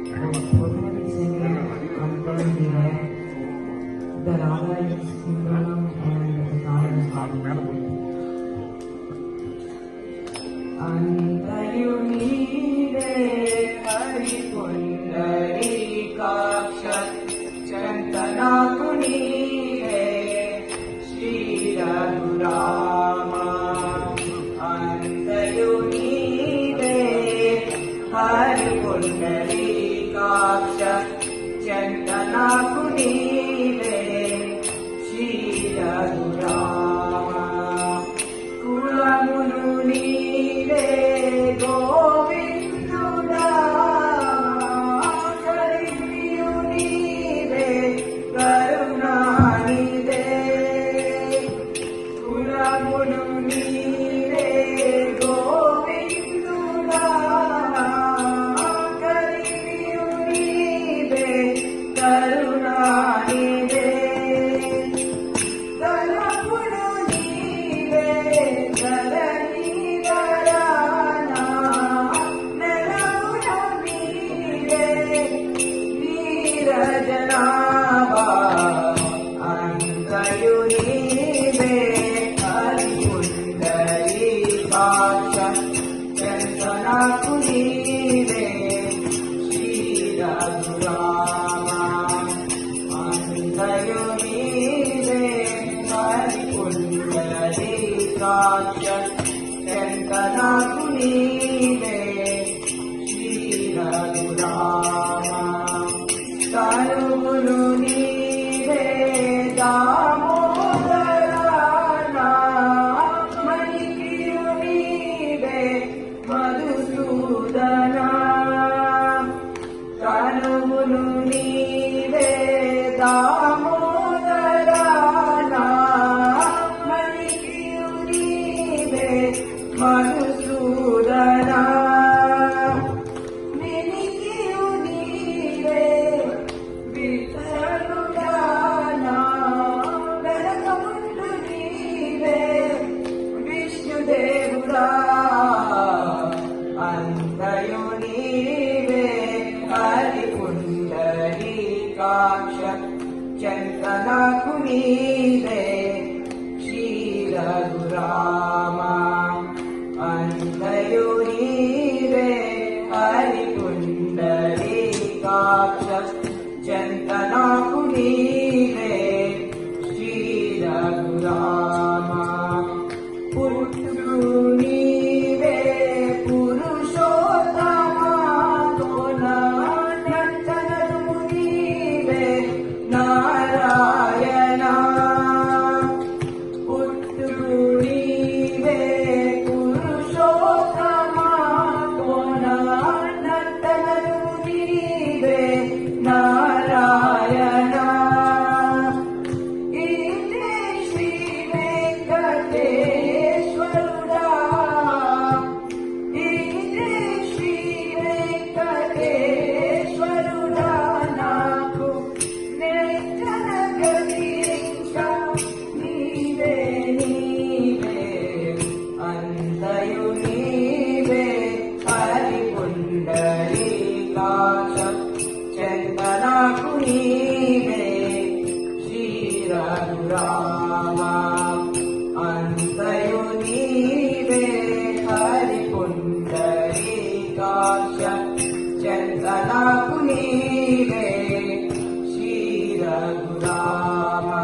The Radha is Simranam and the Radha is Antayunide Hari Pundari Kaksha Chantanakunive Shri Raghurama Antayunide Hari Pundari Kaksha Chantanakunive Shri Raghurama Kulamunu Nive Govinduda Karimiyu Nive Karunanive Kulamunu Nive Govinduda Karimiyu Nive Karunanive Kalapunu Nive Karanidharana Nelavuna Nive Veerajanava Antayunive Haripundari Kaksha Chantanakunive Shri Raghurama Antayunive Haripundari Kaksha Chantanakunive Shri Raghurama Kalumunu Nive Damodarana Manikiyu Nive Madhusudana Kalumunu Nive Damodarana Manikiyu Nive Madhusudana Manikiyu Nive Vithaludana Velakamundu Nive Vishnudevuda Antayunive Haripundari Kaksha Chantanakunive Shri Raghurama Antayunive Haripundari Kaksha Chantanakunive Shri Raghurama Putrunive Purushottama Kona Nantanunive Narayana Putrunive Purushottama Kona Nantanunive Narayana Ite Shri Venkateshwaruda Ite Shri Venkateshwaruda Naku Netanagarinka Nive Nive Antayunive Haripundari Kaksha Chantanakunive Shri Raghurama Antayunive Haripundari Kaksha Chantanakunive Shri Raghurama